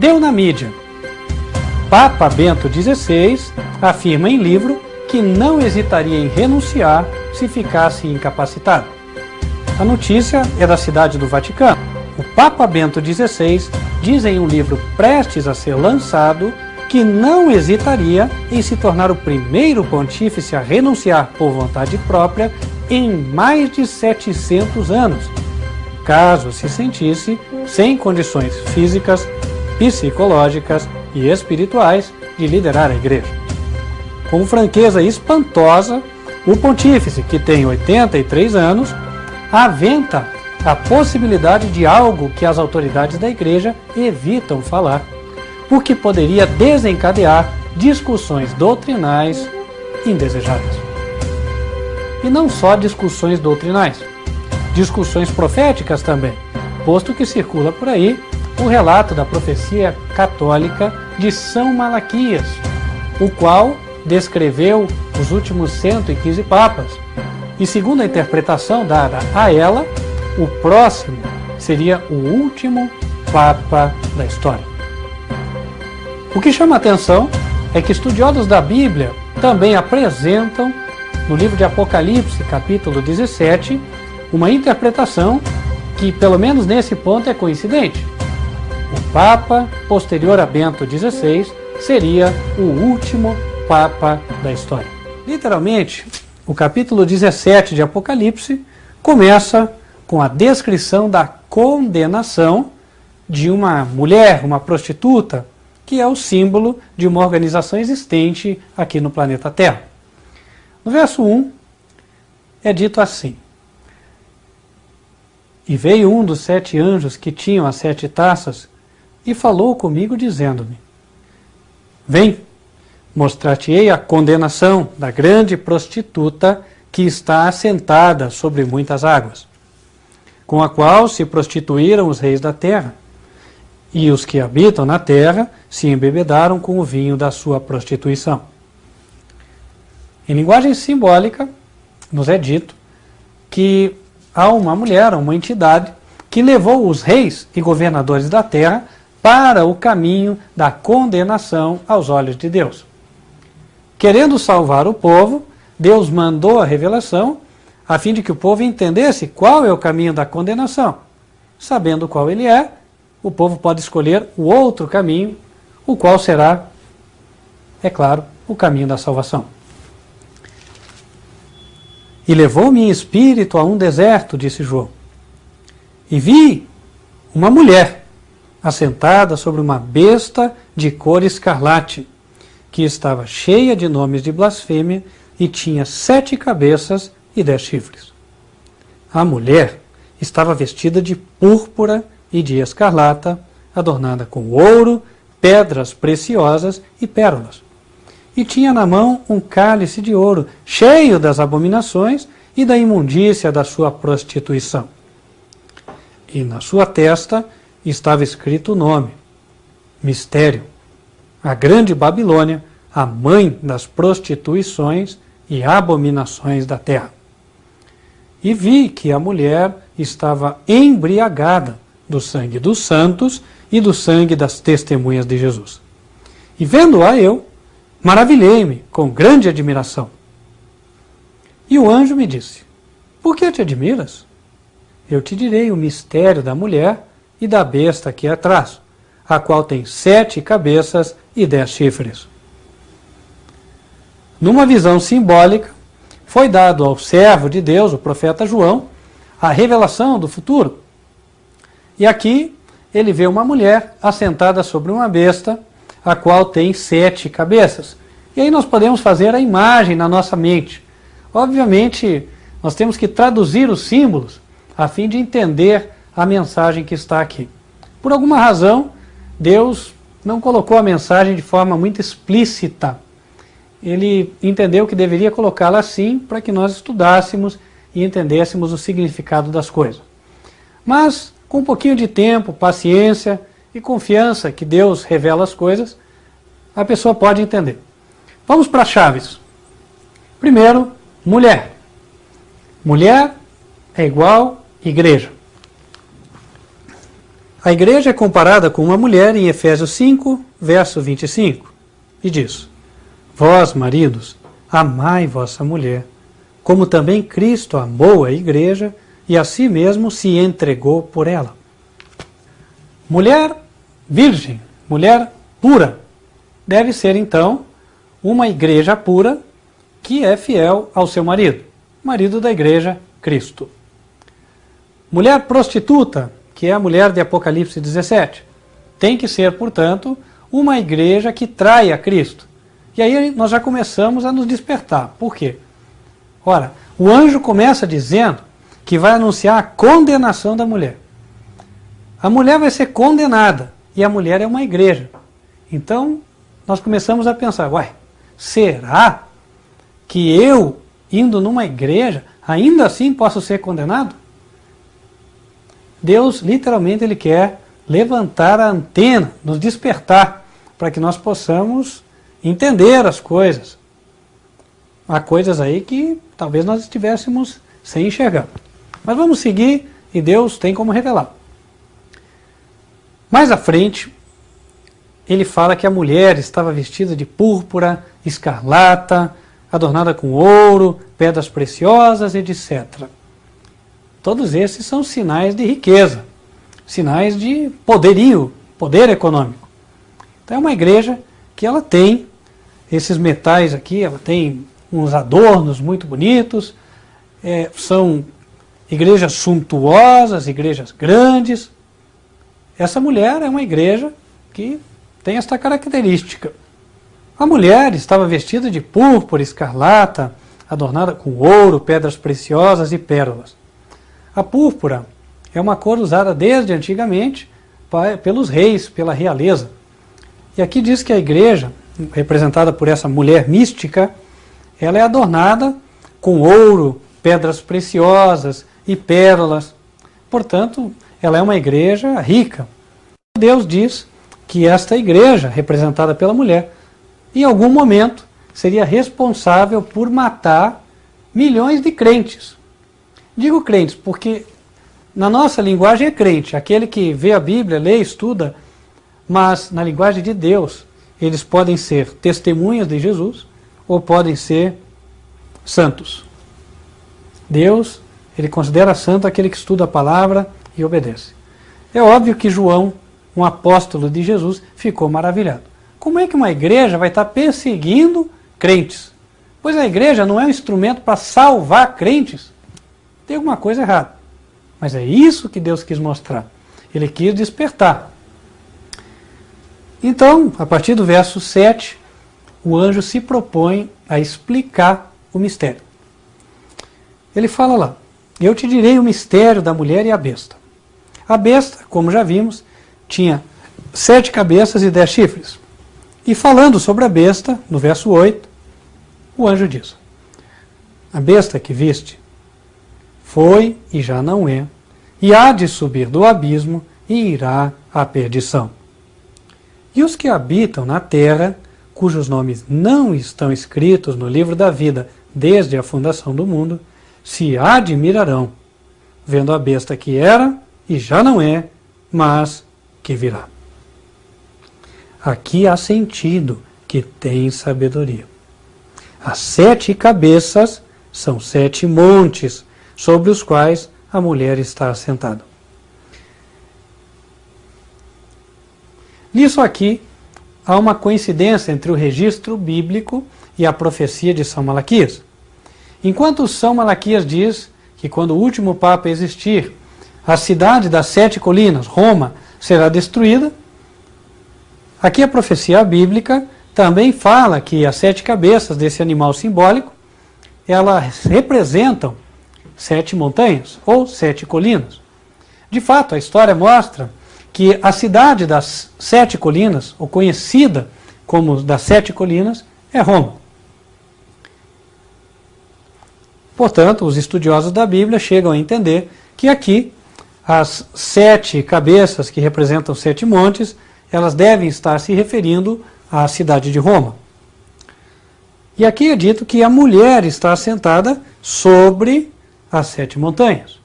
deu na mídia. Papa Bento XVI afirma em livro que não hesitaria em renunciar se ficasse incapacitado. A notícia é da cidade do Vaticano. O Papa Bento XVI diz em um livro prestes a ser lançado que não hesitaria em se tornar o primeiro pontífice a renunciar por vontade própria em mais de 700 anos, caso se sentisse sem condições físicas, psicológicas e espirituais de liderar a Igreja. Com franqueza espantosa, o pontífice, que tem 83 anos, aventa a possibilidade de algo que as autoridades da Igreja evitam falar, porque poderia desencadear discussões doutrinais indesejáveis. E não só discussões doutrinais, discussões proféticas também, posto que circula por aí o relato da profecia católica de São Malaquias, o qual descreveu os últimos 115 papas, e segundo a interpretação dada a ela, o próximo seria o último papa da história. O que chama a atenção é que estudiosos da Bíblia também apresentam, no livro de Apocalipse, capítulo 17, uma interpretação que, pelo menos nesse ponto, é coincidente. O Papa posterior a Bento XVI seria o último Papa da história. Literalmente, o capítulo 17 de Apocalipse começa com a descrição da condenação de uma mulher, uma prostituta, que é o símbolo de uma organização existente aqui no planeta Terra. No verso 1 é dito assim: E veio um dos 7 anjos que tinham as 7 taças e falou comigo dizendo-me: Vem, mostrar-te-ei a condenação da grande prostituta que está assentada sobre muitas águas, com a qual se prostituíram os reis da terra, e os que habitam na terra se embebedaram com o vinho da sua prostituição. Em linguagem simbólica, nos é dito que há uma mulher, uma entidade, que levou os reis e governadores da terra para o caminho da condenação aos olhos de Deus. Querendo salvar o povo, Deus mandou a revelação a fim de que o povo entendesse qual é o caminho da condenação. Sabendo qual ele é, o povo pode escolher o outro caminho, o qual será, é claro, o caminho da salvação. E levou-me em espírito a um deserto, disse João, e vi uma mulher assentada sobre uma besta de cor escarlate, que estava cheia de nomes de blasfêmia e tinha 7 cabeças e 10 chifres. A mulher estava vestida de púrpura e de escarlata, adornada com ouro, pedras preciosas e pérolas. E tinha na mão um cálice de ouro, cheio das abominações e da imundícia da sua prostituição. E na sua testa estava escrito o nome: Mistério, a grande Babilônia, a mãe das prostituições e abominações da terra. E vi que a mulher estava embriagada do sangue dos santos e do sangue das testemunhas de Jesus. E vendo-a eu, maravilhei-me com grande admiração. E o anjo me disse: Por que te admiras? Eu te direi o mistério da mulher e da besta que a traz, a qual tem 7 cabeças e 10 chifres. Numa visão simbólica, foi dado ao servo de Deus, o profeta João, a revelação do futuro. E aqui ele vê uma mulher assentada sobre uma besta, a qual tem 7 cabeças. E aí nós podemos fazer a imagem na nossa mente. Obviamente, nós temos que traduzir os símbolos a fim de entender a mensagem que está aqui. Por alguma razão, Deus não colocou a mensagem de forma muito explícita. Ele entendeu que deveria colocá-la assim para que nós estudássemos e entendêssemos o significado das coisas. Mas, com um pouquinho de tempo, paciência e confiança que Deus revela as coisas, a pessoa pode entender. Vamos para as chaves. Primeiro, mulher. Mulher é igual igreja. A igreja é comparada com uma mulher em Efésios 5, verso 25, e diz: Vós, maridos, amai vossa mulher, como também Cristo amou a igreja e a si mesmo se entregou por ela. Mulher virgem, mulher pura, deve ser então uma igreja pura que é fiel ao seu marido, marido da igreja, Cristo. Mulher prostituta, que é a mulher de Apocalipse 17, tem que ser, portanto, uma igreja que trai a Cristo. E aí nós já começamos a nos despertar. Por quê? Ora, o anjo começa dizendo que vai anunciar a condenação da mulher. A mulher vai ser condenada, e a mulher é uma igreja. Então, nós começamos a pensar, será que eu, indo numa igreja, ainda assim posso ser condenado? Deus, literalmente, Ele quer levantar a antena, nos despertar, para que nós possamos entender as coisas. Há coisas aí que talvez nós estivéssemos sem enxergar. Mas vamos seguir, e Deus tem como revelar. Mais à frente, ele fala que a mulher estava vestida de púrpura, escarlata, adornada com ouro, pedras preciosas, etc. Todos esses são sinais de riqueza, sinais de poderio, poder econômico. Então é uma igreja que ela tem esses metais aqui, ela tem uns adornos muito bonitos, são igrejas suntuosas, igrejas grandes. Essa mulher é uma igreja que tem esta característica. A mulher estava vestida de púrpura, escarlata, adornada com ouro, pedras preciosas e pérolas. A púrpura é uma cor usada desde antigamente pelos reis, pela realeza. E aqui diz que a igreja, representada por essa mulher mística, ela é adornada com ouro, pedras preciosas e pérolas. Portanto, ela é uma igreja rica. Deus diz que esta igreja, representada pela mulher, em algum momento seria responsável por matar milhões de crentes. Digo crentes porque na nossa linguagem é crente, aquele que vê a Bíblia, lê, estuda, mas na linguagem de Deus, eles podem ser testemunhas de Jesus ou podem ser santos. Deus, ele considera santo aquele que estuda a palavra e obedece. É óbvio que João, um apóstolo de Jesus, ficou maravilhado. Como é que uma igreja vai estar perseguindo crentes? Pois a igreja não é um instrumento para salvar crentes. Tem alguma coisa errada. Mas é isso que Deus quis mostrar. Ele quis despertar. Então, a partir do verso 7, o anjo se propõe a explicar o mistério. Ele fala lá: Eu te direi o mistério da mulher e a besta. A besta, como já vimos, tinha 7 cabeças e 10 chifres. E falando sobre a besta, no verso 8, o anjo diz: A besta que viste foi e já não é, e há de subir do abismo e irá à perdição. E os que habitam na terra, cujos nomes não estão escritos no livro da vida desde a fundação do mundo, se admirarão, vendo a besta que era e já não é, mas que virá. Aqui há sentido que tem sabedoria. As 7 cabeças são 7 montes, sobre os quais a mulher está assentada. Nisso aqui, há uma coincidência entre o registro bíblico e a profecia de São Malaquias. Enquanto São Malaquias diz que quando o último Papa existir, a cidade das 7 colinas, Roma, será destruída, aqui a profecia bíblica também fala que as 7 cabeças desse animal simbólico, elas representam 7 montanhas, ou 7 colinas. De fato, a história mostra que a cidade das 7 colinas, ou conhecida como das 7 colinas, é Roma. Portanto, os estudiosos da Bíblia chegam a entender que aqui as 7 cabeças que representam 7 montes, elas devem estar se referindo à cidade de Roma. E aqui é dito que a mulher está assentada sobre as 7 montanhas.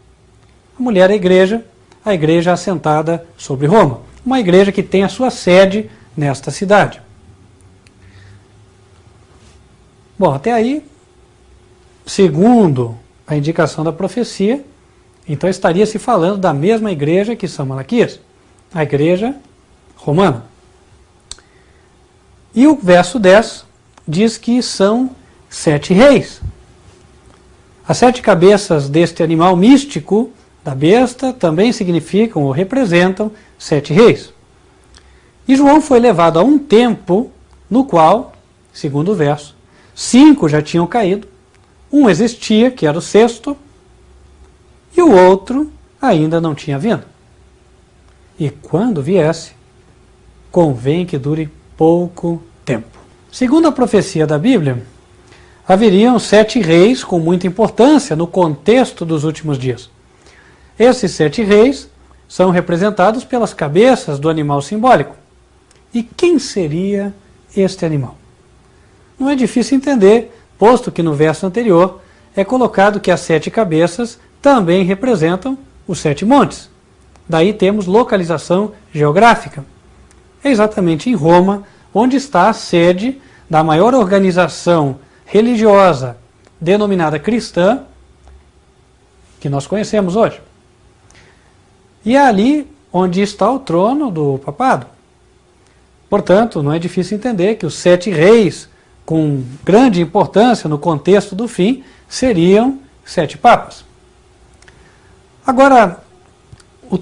A mulher é a igreja, a igreja assentada sobre Roma, uma igreja que tem a sua sede nesta cidade. Bom, até aí, segundo a indicação da profecia, então estaria se falando da mesma igreja que São Malaquias, a igreja romana. E o verso 10 diz que são 7 reis. As 7 cabeças deste animal místico, da besta, também significam ou representam 7 reis. E João foi levado a um tempo no qual, segundo o verso, 5 já tinham caído, um existia, que era o sexto, e o outro ainda não tinha vindo. E quando viesse, convém que dure pouco tempo. Segundo a profecia da Bíblia, haveriam 7 reis com muita importância no contexto dos últimos dias. Esses 7 reis são representados pelas cabeças do animal simbólico. E quem seria este animal? Não é difícil entender, posto que no verso anterior é colocado que as 7 cabeças também representam os 7 montes. Daí temos localização geográfica. É exatamente em Roma, onde está a sede da maior organização religiosa denominada cristã, que nós conhecemos hoje. E é ali onde está o trono do papado. Portanto, não é difícil entender que os 7 reis, com grande importância no contexto do fim, seriam 7 papas. Agora,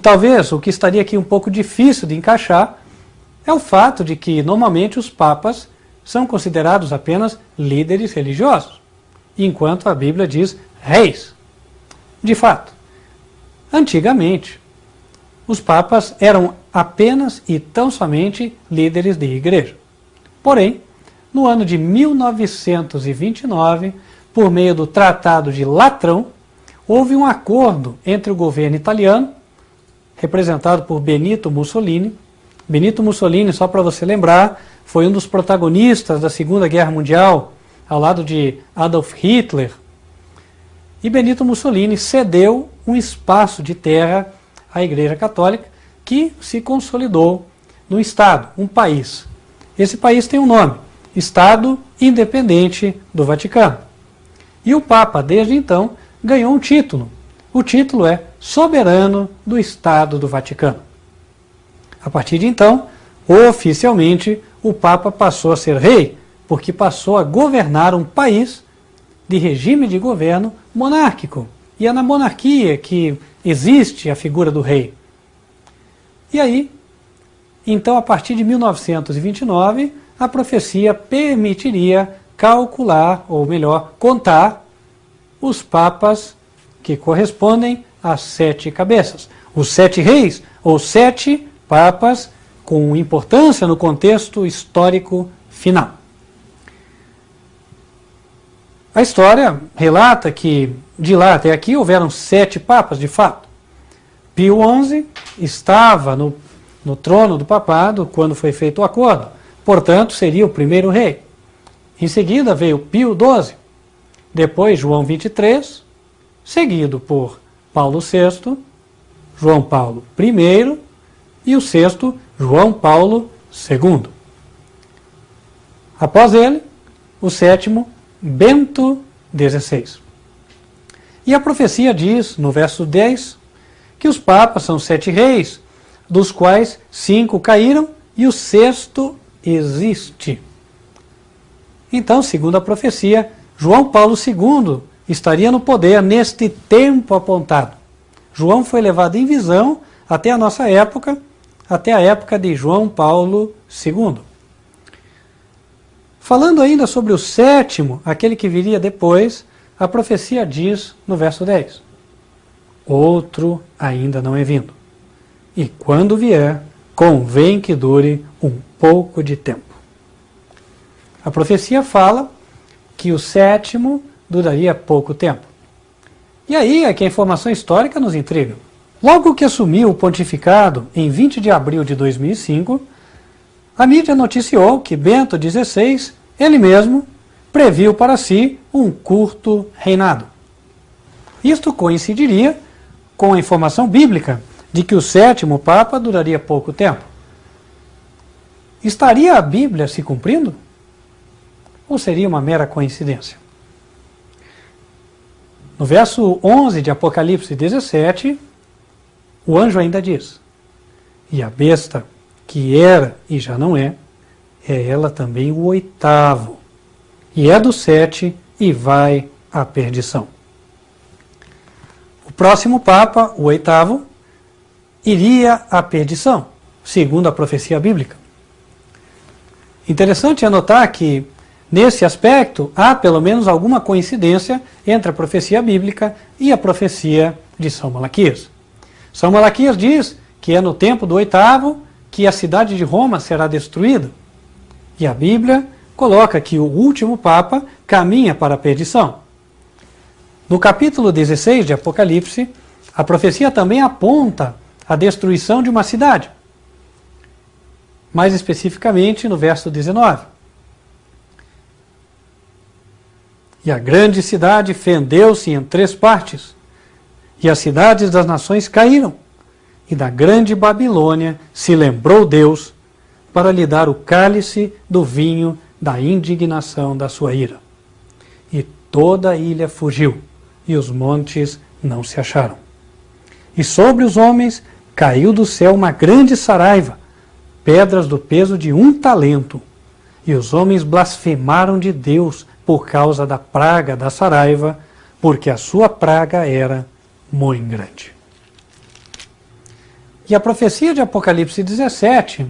talvez o que estaria aqui um pouco difícil de encaixar é o fato de que, normalmente, os papas são considerados apenas líderes religiosos, enquanto a Bíblia diz reis. De fato, antigamente, os papas eram apenas e tão somente líderes de igreja. Porém, no ano de 1929, por meio do Tratado de Latrão, houve um acordo entre o governo italiano, representado por Benito Mussolini. Benito Mussolini, só para você lembrar, foi um dos protagonistas da Segunda Guerra Mundial, ao lado de Adolf Hitler. E Benito Mussolini cedeu um espaço de terra à Igreja Católica, que se consolidou no Estado, um país. Esse país tem um nome, Estado Independente do Vaticano. E o Papa, desde então, ganhou um título. O título é Soberano do Estado do Vaticano. A partir de então, oficialmente, o Papa passou a ser rei, porque passou a governar um país de regime de governo monárquico. E é na monarquia que existe a figura do rei. E aí, então, a partir de 1929, a profecia permitiria calcular, ou melhor, contar os papas que correspondem às 7 cabeças. Os 7 reis, ou 7 papas com importância no contexto histórico final. A história relata que de lá até aqui houveram 7 papas, de fato. Pio XI estava no trono do papado quando foi feito o acordo, portanto seria o primeiro rei. Em seguida veio Pio XII, depois João XXIII, seguido por Paulo VI, João Paulo I e o sexto, João Paulo II. Após ele, o sétimo, Bento XVI. E a profecia diz, no verso 10, que os papas são 7 reis, dos quais 5 caíram e o sexto existe. Então, segundo a profecia, João Paulo II estaria no poder neste tempo apontado. João foi levado em visão até a nossa época, até a época de João Paulo II. Falando ainda sobre o sétimo, aquele que viria depois, a profecia diz no verso 10: outro ainda não é vindo, e quando vier, convém que dure um pouco de tempo. A profecia fala que o sétimo duraria pouco tempo. E aí é que a informação histórica nos intriga. Logo que assumiu o pontificado, em 20 de abril de 2005, a mídia noticiou que Bento XVI, ele mesmo, previu para si um curto reinado. Isto coincidiria com a informação bíblica, de que o sétimo Papa duraria pouco tempo. Estaria a Bíblia se cumprindo? Ou seria uma mera coincidência? No verso 11 de Apocalipse 17, o anjo ainda diz: e a besta, que era e já não é ela também o oitavo, e é do 7 e vai à perdição. O próximo Papa, o oitavo, iria à perdição, segundo a profecia bíblica. Interessante anotar que, nesse aspecto, há pelo menos alguma coincidência entre a profecia bíblica e a profecia de São Malaquias. São Malaquias diz que é no tempo do oitavo que a cidade de Roma será destruída. E a Bíblia coloca que o último Papa caminha para a perdição. No capítulo 16 de Apocalipse, a profecia também aponta a destruição de uma cidade. Mais especificamente no verso 19. E a grande cidade fendeu-se em 3 partes, e as cidades das nações caíram, e da grande Babilônia se lembrou Deus para lhe dar o cálice do vinho da indignação da sua ira. E toda a ilha fugiu, e os montes não se acharam. E sobre os homens caiu do céu uma grande saraiva, pedras do peso de 1 talento. E os homens blasfemaram de Deus por causa da praga da saraiva, porque a sua praga era muito grande. E a profecia de Apocalipse 17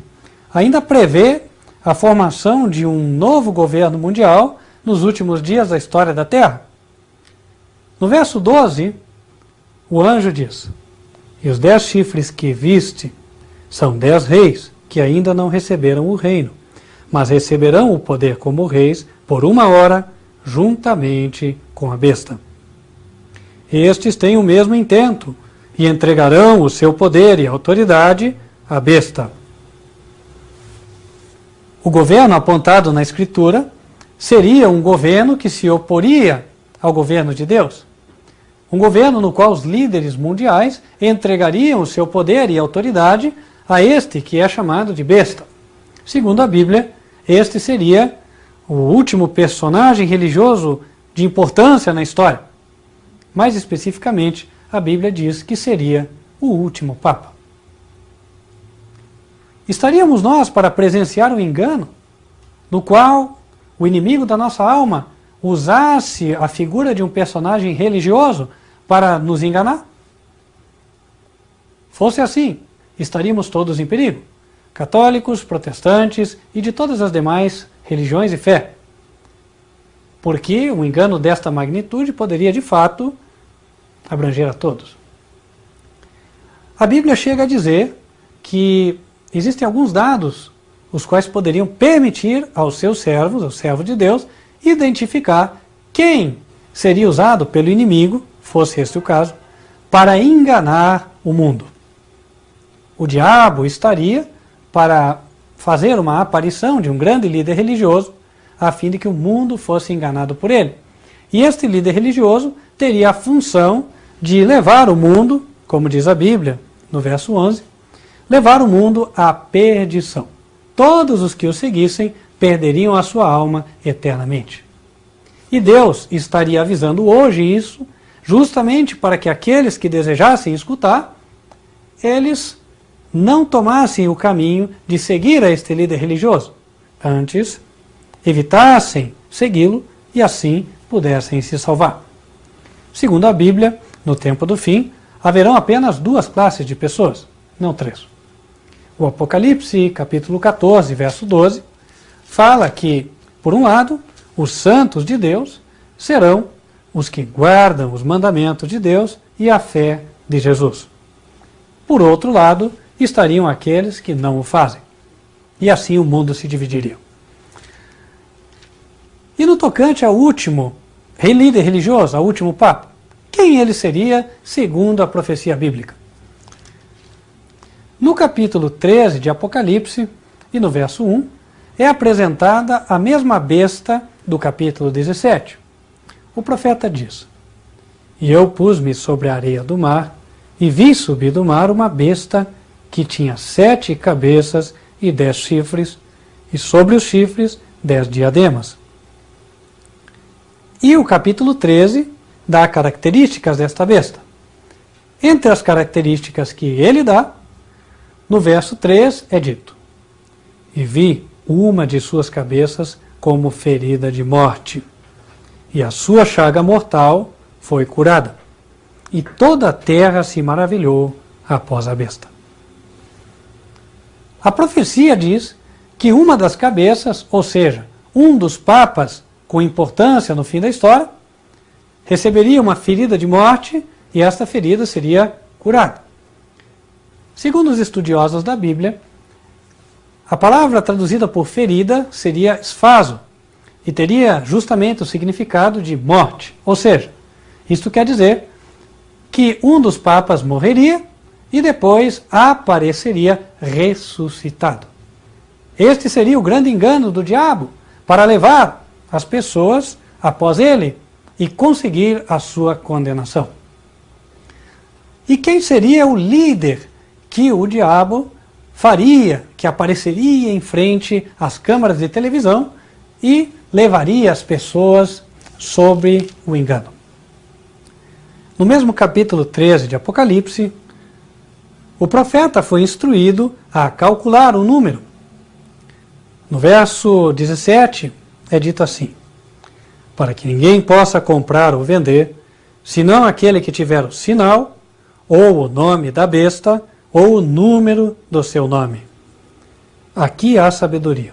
ainda prevê a formação de um novo governo mundial nos últimos dias da história da Terra. No verso 12, o anjo diz: e os 10 chifres que viste são 10 reis que ainda não receberam o reino, mas receberão o poder como reis por 1 hora, juntamente com a besta. Estes têm o mesmo intento, e entregarão o seu poder e autoridade à besta. O governo apontado na Escritura seria um governo que se oporia ao governo de Deus. Um governo no qual os líderes mundiais entregariam o seu poder e autoridade a este que é chamado de besta. Segundo a Bíblia, este seria o último personagem religioso de importância na história. Mais especificamente, a Bíblia diz que seria o último Papa. Estaríamos nós para presenciar um engano no qual o inimigo da nossa alma usasse a figura de um personagem religioso para nos enganar? Fosse assim, estaríamos todos em perigo, católicos, protestantes e de todas as demais religiões e fé. Porque um engano desta magnitude poderia, de fato, abranger a todos. A Bíblia chega a dizer que existem alguns dados os quais poderiam permitir aos seus servos, ao servo de Deus, identificar quem seria usado pelo inimigo, fosse este o caso, para enganar o mundo. O diabo estaria para fazer uma aparição de um grande líder religioso, a fim de que o mundo fosse enganado por ele. E este líder religioso teria a função de levar o mundo, como diz a Bíblia, no verso 11, levar o mundo à perdição. Todos os que o seguissem perderiam a sua alma eternamente. E Deus estaria avisando hoje isso, justamente para que aqueles que desejassem escutar, eles não tomassem o caminho de seguir a este líder religioso. Antes, evitassem segui-lo e assim pudessem se salvar. Segundo a Bíblia, no tempo do fim, haverão apenas 2 classes de pessoas, não 3. O Apocalipse, capítulo 14, verso 12, fala que, por um lado, os santos de Deus serão os que guardam os mandamentos de Deus e a fé de Jesus. Por outro lado, estariam aqueles que não o fazem. E assim o mundo se dividiria. E no tocante ao último líder religioso, ao último Papa, quem ele seria segundo a profecia bíblica? No capítulo 13 de Apocalipse, e no verso 1, é apresentada a mesma besta do capítulo 17. O profeta diz: e eu pus-me sobre a areia do mar, E vi subir do mar uma besta que tinha 7 cabeças e 10 chifres, e sobre os chifres 10 diademas. E o capítulo 13 dá características desta besta. Entre as características que ele dá, no verso 3 é dito: e vi uma de suas cabeças como ferida de morte, e a sua chaga mortal foi curada, e toda a terra se maravilhou após a besta. A profecia diz que uma das cabeças, ou seja, um dos papas com importância no fim da história, receberia uma ferida de morte e esta ferida seria curada. Segundo os estudiosos da Bíblia, a palavra traduzida por ferida seria esfazo e teria justamente o significado de morte. Ou seja, isto quer dizer que um dos papas morreria e depois apareceria ressuscitado. Este seria o grande engano do diabo para levar as pessoas após ele e conseguir a sua condenação. E quem seria o líder que o diabo faria, que apareceria em frente às câmaras de televisão e levaria as pessoas sobre o engano? No mesmo capítulo 13 de Apocalipse, o profeta foi instruído a calcular o número. No verso 17 é dito assim: para que ninguém possa comprar ou vender, senão aquele que tiver o sinal, ou o nome da besta, ou o número do seu nome. Aqui há sabedoria.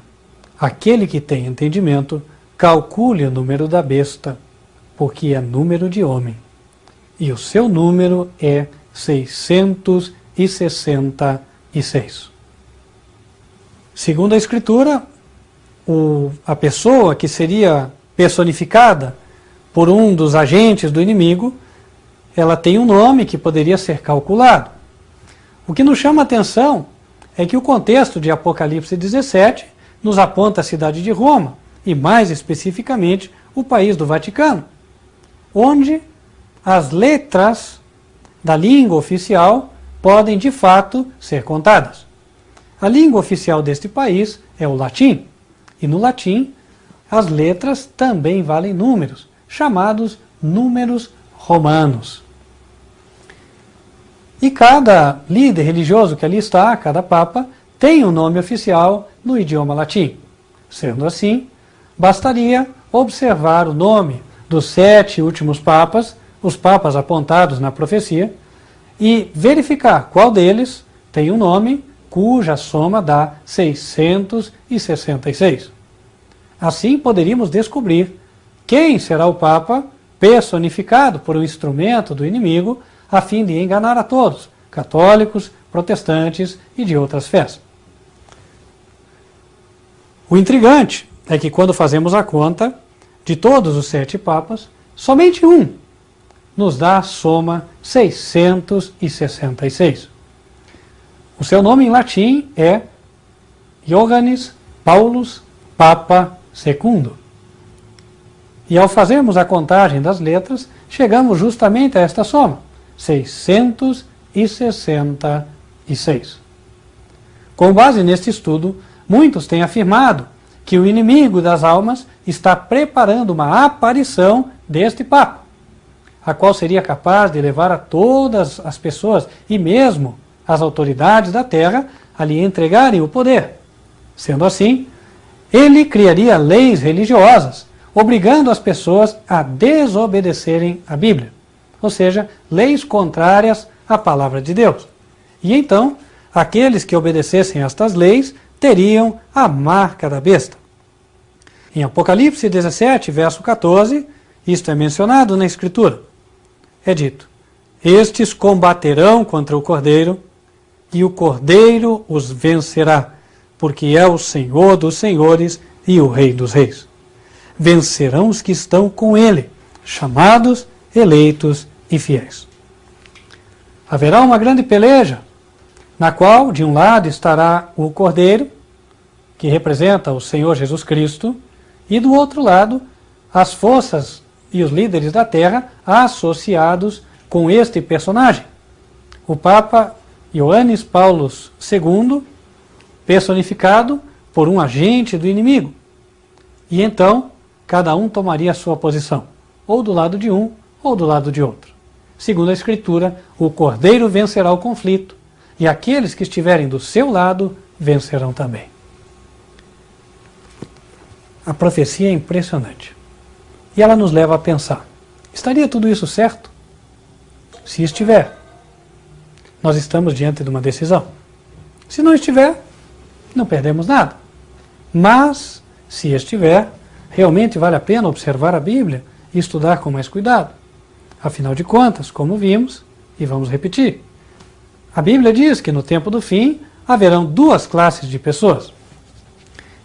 Aquele que tem entendimento, calcule o número da besta, porque é número de homem, e o seu número é 666. Segundo a Escritura, a pessoa que seria personificada por um dos agentes do inimigo, ela tem um nome que poderia ser calculado. O que nos chama a atenção é que o contexto de Apocalipse 17 nos aponta a cidade de Roma, e mais especificamente o país do Vaticano, onde as letras da língua oficial podem de fato ser contadas. A língua oficial deste país é o latim, e no latim as letras também valem números, chamados números romanos. E cada líder religioso que ali está, cada papa, tem um nome oficial no idioma latim. Sendo assim, bastaria observar o nome dos 7 últimos papas, os papas apontados na profecia, e verificar qual deles tem um nome cuja soma dá 666. Assim poderíamos descobrir quem será o papa personificado por um instrumento do inimigo a fim de enganar a todos, católicos, protestantes e de outras fés. O intrigante é que quando fazemos a conta de todos os 7 papas, somente um nos dá a soma 666. O seu nome em latim é Ioannis Paulus Papa II. E ao fazermos a contagem das letras, chegamos justamente a esta soma, 666. Com base neste estudo, muitos têm afirmado que o inimigo das almas está preparando uma aparição deste Papa, a qual seria capaz de levar a todas as pessoas e mesmo as autoridades da terra a lhe entregarem o poder. Sendo assim, ele criaria leis religiosas, obrigando as pessoas a desobedecerem a Bíblia, ou seja, leis contrárias à palavra de Deus. E então, aqueles que obedecessem a estas leis teriam a marca da besta. Em Apocalipse 17, verso 14, isto é mencionado na Escritura. É dito: estes combaterão contra o Cordeiro, e o Cordeiro os vencerá, porque é o Senhor dos senhores e o Rei dos reis. Vencerão os que estão com ele, chamados, eleitos e fiéis. Haverá uma grande peleja, na qual, de um lado, estará o Cordeiro, que representa o Senhor Jesus Cristo, e do outro lado, as forças e os líderes da terra associados com este personagem, o Papa Ioannis Paulo II, personificado por um agente do inimigo. E então, cada um tomaria a sua posição, ou do lado de um, ou do lado de outro. Segundo a Escritura, o Cordeiro vencerá o conflito, e aqueles que estiverem do seu lado vencerão também. A profecia é impressionante. E ela nos leva a pensar, estaria tudo isso certo? Se estiver, nós estamos diante de uma decisão. Se não estiver, não perdemos nada. Mas, se estiver, realmente vale a pena observar a Bíblia e estudar com mais cuidado. Afinal de contas, como vimos, e vamos repetir, a Bíblia diz que no tempo do fim haverão duas classes de pessoas.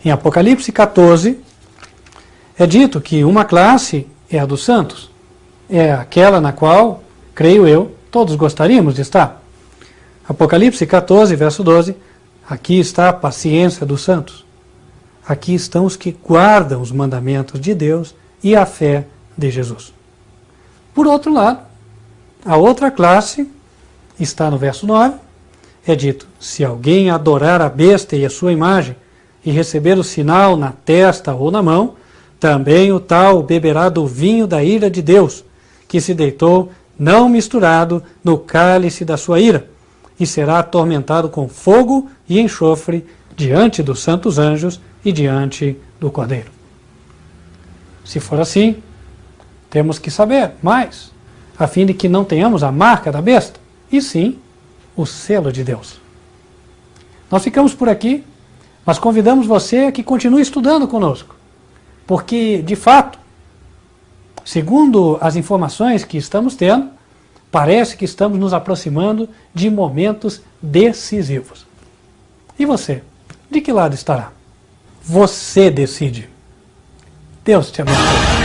Em Apocalipse 14, é dito que uma classe é a dos santos, é aquela na qual, creio eu, todos gostaríamos de estar. Apocalipse 14, verso 12, aqui está a paciência dos santos. Aqui estão os que guardam os mandamentos de Deus e a fé de Jesus. Por outro lado, a outra classe está no verso 9, é dito, se alguém adorar a besta e a sua imagem e receber o sinal na testa ou na mão, também o tal beberá do vinho da ira de Deus, que se deitou não misturado no cálice da sua ira, e será atormentado com fogo e enxofre diante dos santos anjos e diante do Cordeiro. Se for assim, temos que saber mais, a fim de que não tenhamos a marca da besta, e sim o selo de Deus. Nós ficamos por aqui, mas convidamos você a que continue estudando conosco, porque, de fato, segundo as informações que estamos tendo, parece que estamos nos aproximando de momentos decisivos. E você? De que lado estará? Você decide. Deus te abençoe.